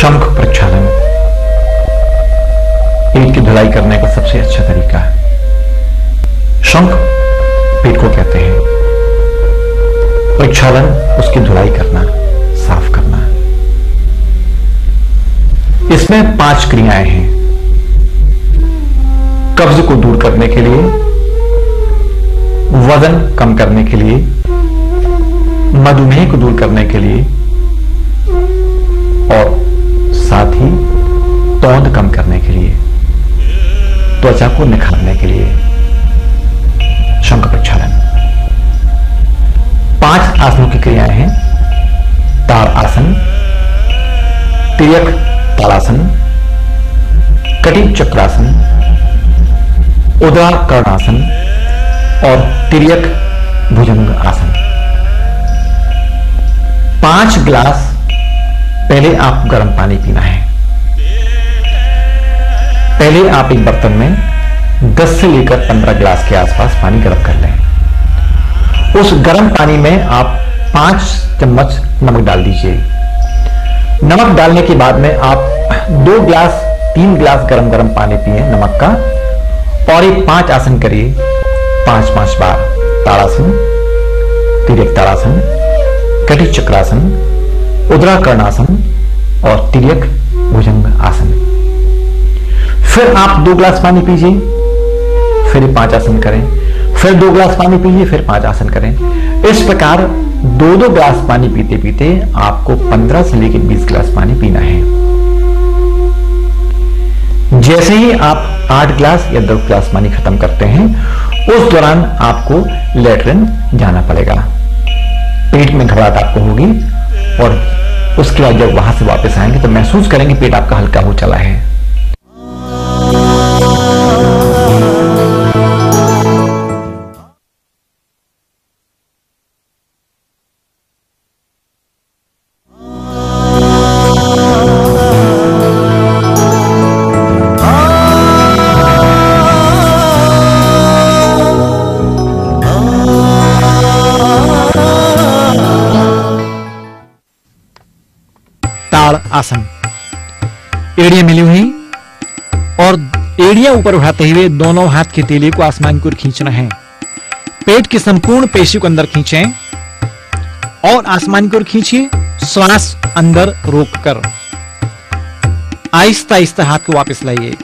शंख प्रक्षालन पेट की धुलाई करने का सबसे अच्छा तरीका है। शंख पेट को कहते हैं, प्रक्षालन उसकी धुलाई करना, साफ करना। इसमें 5 क्रियाएं हैं। कब्ज को दूर करने के लिए, वजन कम करने के लिए, मधुमेह को दूर करने के लिए और साथ ही तौंद कम करने के लिए, त्वचा को निखारने के लिए। शंख प्रक्षालन 5 आसनों की क्रियाएं हैं। ताड़ आसन, तिर्यक ताड़ासन, कटी चक्रासन, उदराकर्णासन और तिर्यक भुजंग आसन। 5 गिलास पहले आप गर्म पानी पीना है। पहले आप एक बर्तन में 10 से लेकर 15 गिलास के आसपास पानी गर्म कर लें। उस गर्म पानी में आप 5 चम्मच नमक डाल दीजिए। नमक डालने के बाद में आप 2 गिलास 3 गिलास गरम गरम पानी पिए नमक का, और ये 5 आसन करिए 5-5 बार। ताड़ासन, तिर्यक ताड़ासन, कटी चक्रासन, उदराकर्णासन और तिर्यक भुजंग आसन। फिर आप 2 गिलास पानी पीजिए, फिर 5 आसन करें, फिर 2 गिलास पानी पीजिए, फिर 5 आसन करें। इस प्रकार 2-2 गिलास पानी पीते पीते आपको 15 से लेकर 20 गिलास पानी पीना है। जैसे ही आप 8 गिलास या 10 गिलास पानी खत्म करते हैं, उस दौरान आपको लेटरिन जाना पड़ेगा। पेट में घबराहट आपको होगी और उसके बाद जब वहां से वापस आएंगे तो महसूस करेंगे पेट आपका हल्का हो चला है। आसन, एड़ियां मिली हुई और एड़ियां ऊपर उठाते हुए दोनों हाथ की हथेली को आसमान की ओर खींचना है। पेट की संपूर्ण पेशी को अंदर खींचें और आसमान की ओर खींचिए, श्वास अंदर रोककर आहिस्ता आहिस्ता हाथ को वापस लाइए।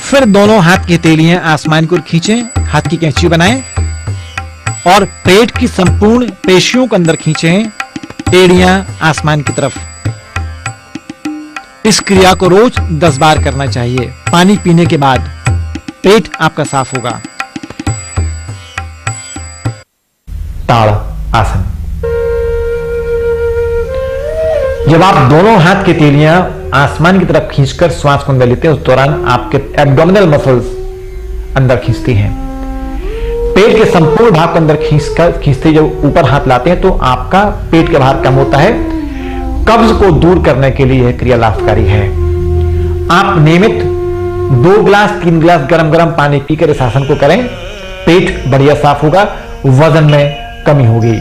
फिर दोनों हाथ की हथेलियां आसमान की ओर खींचें, हाथ की कैंची बनाएं और पेट की संपूर्ण पेशियों को अंदर खींचें, एड़ियां आसमान की तरफ। इस क्रिया को रोज 10 बार करना चाहिए। पानी पीने के बाद पेट आपका साफ होगा। ताड़ आसन, जब आप दोनों हाथ की हथेलियां आसमान की तरफ खींचकर श्वास को अंदर लेते हैं, उस दौरान आपके एब्डोमिनल मसल्स अंदर खींचती हैं। पेट के संपूर्ण भाग को अंदर खींचते जब ऊपर हाथ लाते हैं तो आपका पेट का भार कम होता है। कब्ज को दूर करने के लिए यह क्रिया लाभकारी है। आप नियमित 2 गिलास 3 गिलास गरम गरम पानी पीकर इस आसन को करें, पेट बढ़िया साफ होगा, वजन में कमी होगी।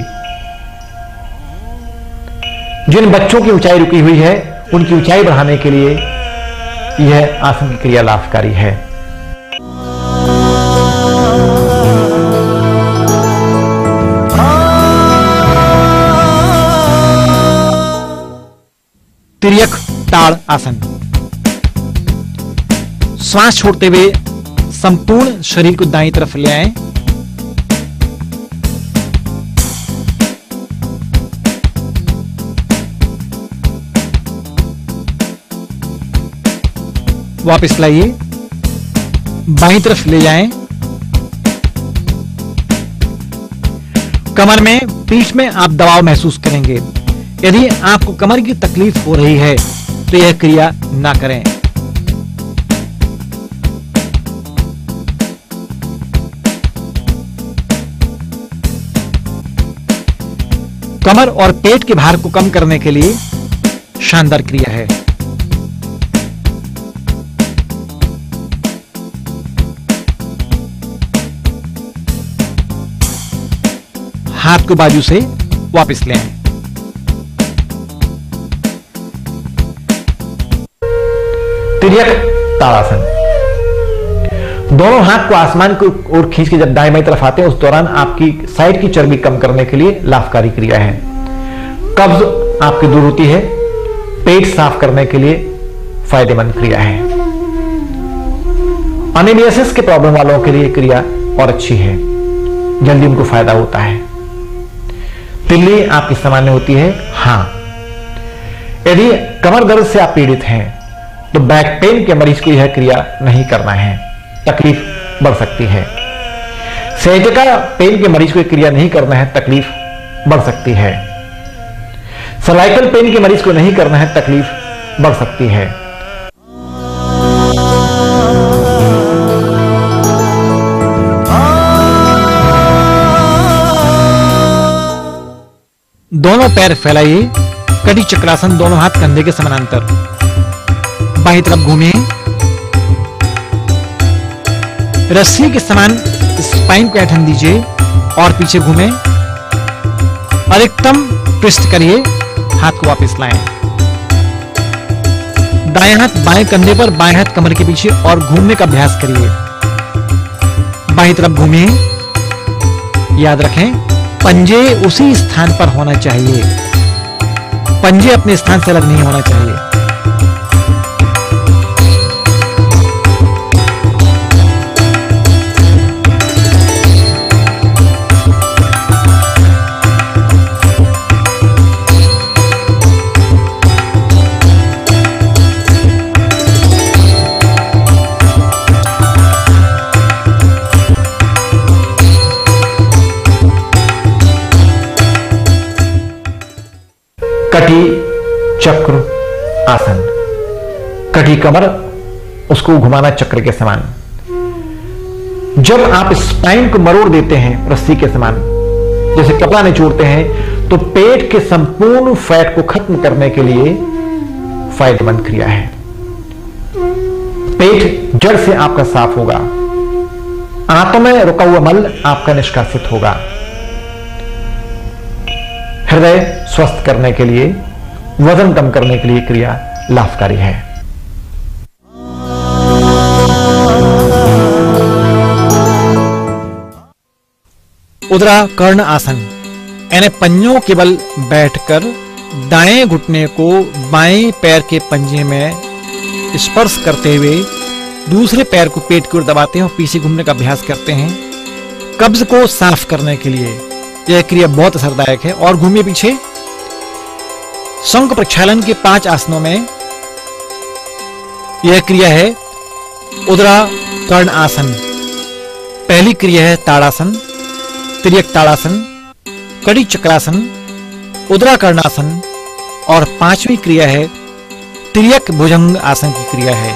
जिन बच्चों की ऊंचाई रुकी हुई है उनकी ऊंचाई बढ़ाने के लिए यह आसन की क्रिया लाभकारी है। तिर्यक ताड़ आसन, श्वास छोड़ते हुए संपूर्ण शरीर को दाईं तरफ ले आएं। वापस लाइए, बाईं तरफ ले जाएं। कमर में, पीठ में आप दबाव महसूस करेंगे। यदि आपको कमर की तकलीफ हो रही है तो यह क्रिया ना करें। कमर और पेट के भार को कम करने के लिए शानदार क्रिया है। हाथ को बाजू से वापस ले आएं। तिर्यक ताड़ासन। दोनों हाथ को आसमान की ओर खींच के जब दाएं बाएं तरफ आते हैं, उस दौरान आपकी साइड की चर्बी कम करने के लिए लाभकारी क्रिया है। कब्ज आपकी दूर होती है, पेट साफ करने के लिए फायदेमंद क्रिया है। अनिमियासिस के प्रॉब्लम वालों के लिए क्रिया और अच्छी है, जल्दी उनको फायदा होता है। तिल्ली आपकी सामान्य होती है। हां, यदि कमर दर्द से आप पीड़ित हैं तो बैक पेन के मरीज को यह क्रिया नहीं करना है, तकलीफ बढ़ सकती है। सयाटिका पेन के मरीज को यह क्रिया नहीं करना है, तकलीफ बढ़ सकती है। सर्वाइकल पेन के मरीज को नहीं करना है, तकलीफ बढ़ सकती है। दोनों पैर फैलाइए, कटी चक्रासन, दोनों हाथ कंधे के समानांतर, बाईं तरफ घूमिए, रस्सी के समान स्पाइन को ऐंठन दीजिए और पीछे घूमें, अधिकतम ट्विस्ट करिए, हाथ को वापस लाएं। दाएं हाथ बाएं कंधे पर, बाएं हाथ कमर के पीछे और घूमने का अभ्यास करिए। बाईं तरफ घूमिए, याद रखें पंजे उसी स्थान पर होना चाहिए, पंजे अपने स्थान से अलग नहीं होना चाहिए। कटी चक्र आसन। कटी कमर, उसको घुमाना चक्र के समान। जब आप स्पाइन को मरोड़ देते हैं रस्सी के समान, जैसे कपड़ा निचोड़ते हैं, तो पेट के संपूर्ण फैट को खत्म करने के लिए फायदेमंद क्रिया है। पेट जड़ से आपका साफ होगा, आंतों में रुका हुआ मल आपका निष्कासित होगा। हृदय स्वस्थ करने के लिए, वजन कम करने के लिए क्रिया लाभकारी है। उदरा कर्ण आसन, यानी पंजों के बल बैठकर दाएं घुटने को बाएं पैर के पंजे में स्पर्श करते हुए दूसरे पैर को पेट की ओर दबाते हैं और पीछे घूमने का अभ्यास करते हैं। कब्ज को साफ करने के लिए यह क्रिया बहुत असरदायक है। और घूमिए पीछे। शंख प्रक्षालन के 5 आसनों में यह क्रिया है उदरा कर्ण आसन। पहली क्रिया है ताड़ासन, तिर्यक ताड़ासन, कड़ी चक्रासन, उदरा कर्णासन और 5वीं क्रिया है तिर्यक भुजंग आसन की क्रिया है।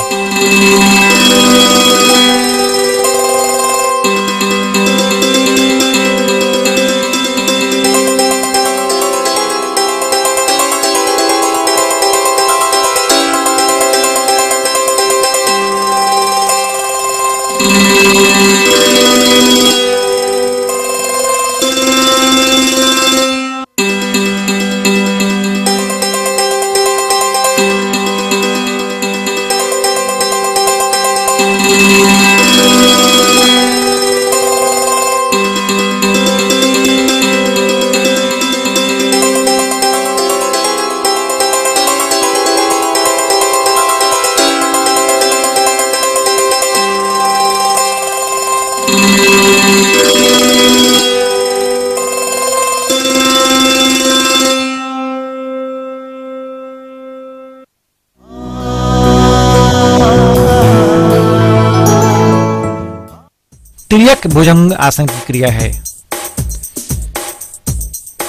तिर्यक भुजंग आसन की क्रिया है।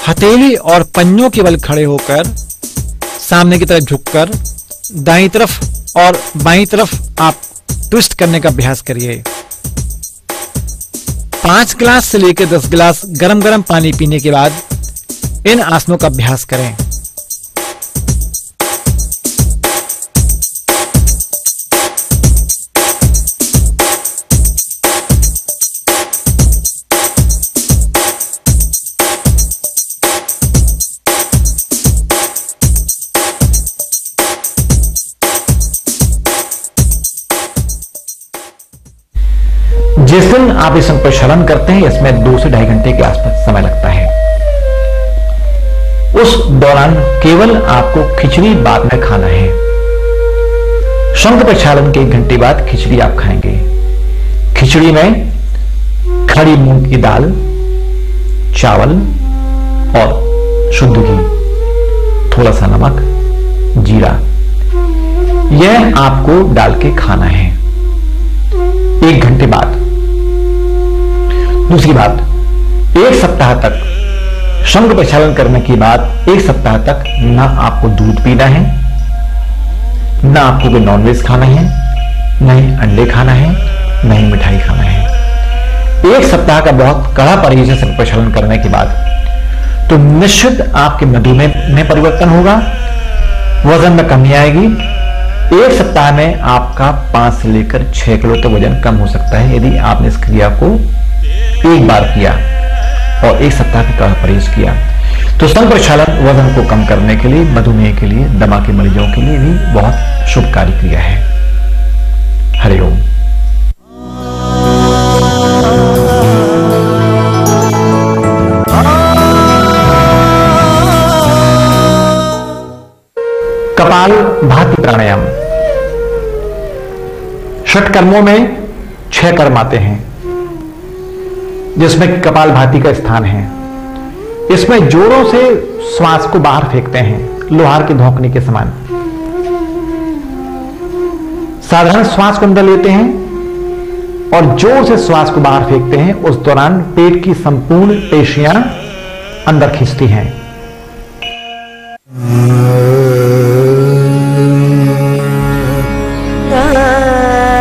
हथेली और पंजों के बल खड़े होकर सामने की तरफ झुककर दाईं तरफ और बाईं तरफ आप ट्विस्ट करने का अभ्यास करिए। 5 गिलास से लेकर 10 गिलास गरम गरम पानी पीने के बाद इन आसनों का अभ्यास करें। जिस दिन आप इस प्रक्षालन करते हैं इसमें 2 से 2.5 घंटे के आसपास समय लगता है। उस दौरान केवल आपको खिचड़ी बाद में खाना है। शंख प्रक्षालन के 1 घंटे बाद खिचड़ी आप खाएंगे। खिचड़ी में खड़ी मूंग की दाल, चावल और शुद्ध घी, थोड़ा सा नमक, जीरा, यह आपको डाल के खाना है 1 घंटे बाद। दूसरी बात, 1 सप्ताह तक शंख प्रक्षालन करने के बाद 1 सप्ताह तक ना आपको दूध पीना है, ना आपको कोई नॉनवेज खाना है, ना ही अंडे खाना है, ना ही मिठाई खाना है। 1 सप्ताह का बहुत कड़ा परहेज है शंख प्रक्षालन करने के बाद, तो निश्चित आपके मधुमेह में परिवर्तन होगा, वजन में कमी आएगी। 1 सप्ताह में आपका 5 से लेकर 6 किलो तक वजन कम हो सकता है यदि आपने इस क्रिया को एक बार किया और 1 सप्ताह का कड़ा परहेज किया। तो शंख प्रक्षालन वजन को कम करने के लिए, मधुमेह के लिए, दमा के मरीजों के लिए भी बहुत शुभकारी क्रिया है। हरिओम। कपाल भाती प्राणायाम। षट कर्मों में 6 कर्म आते हैं जिसमें कपाल भाती का स्थान है। इसमें जोरों से श्वास को बाहर फेंकते हैं, लोहार की धौंकनी के समान। साधारण श्वास को अंदर लेते हैं और जोर से श्वास को बाहर फेंकते हैं। उस दौरान पेट की संपूर्ण पेशियां अंदर खींचती हैं।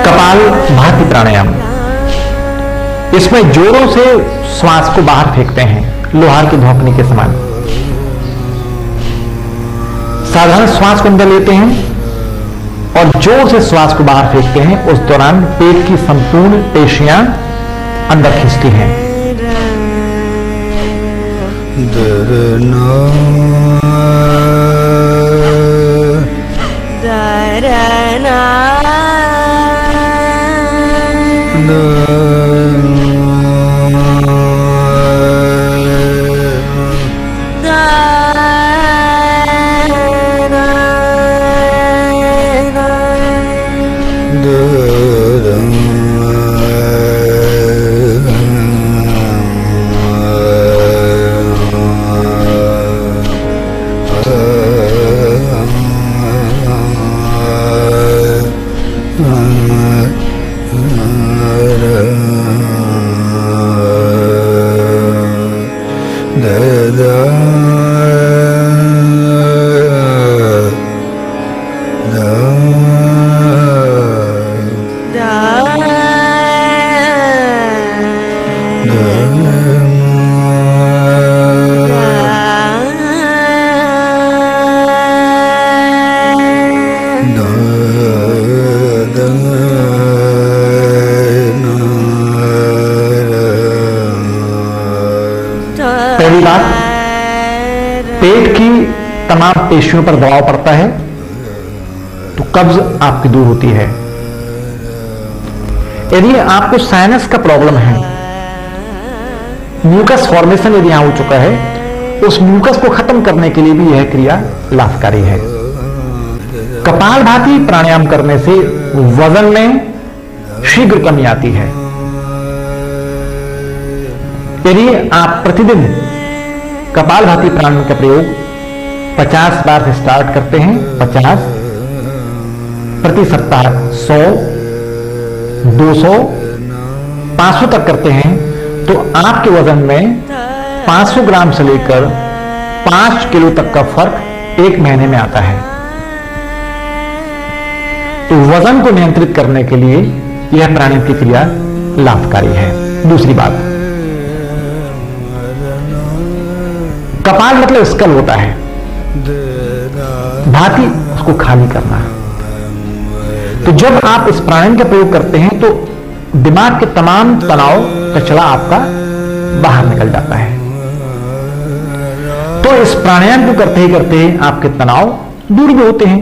कपाल भाती प्राणायाम। इसमें जोरों से श्वास को बाहर फेंकते हैं, लोहार की धौंकनी के समान। साधारण श्वास को अंदर लेते हैं और जोर से श्वास को बाहर फेंकते हैं। उस दौरान पेट की संपूर्ण पेशियां अंदर खींचती हैं। पहली बात, पेट की तमाम पेशियों पर दबाव पड़ता है तो कब्ज आपकी दूर होती है। यदि आपको साइनस का प्रॉब्लम है, म्यूकस फॉर्मेशन यदि यहां हो चुका है, उस म्यूकस को खत्म करने के लिए भी यह क्रिया लाभकारी है। कपालभाति प्राणायाम करने से वजन में शीघ्र कमी आती है। यदि आप प्रतिदिन कपालभाति प्राणायाम का प्रयोग 50 बार से स्टार्ट करते हैं, 50 प्रति सप्ताह 100, 200, 500 तक करते हैं तो आपके वजन में 500 ग्राम से लेकर 5 किलो तक का फर्क 1 महीने में आता है। तो वजन को नियंत्रित करने के लिए यह प्राणायाम की क्रिया लाभकारी है। दूसरी बात, कपाल मतलब स्कल होता है, भाती उसको खाली करना। तो जब आप इस प्राणायाम का प्रयोग करते हैं तो दिमाग के तमाम तनाव कचरा आपका बाहर निकल जाता है। तो इस प्राणायाम को करते ही करते आपके तनाव दूर भी होते हैं।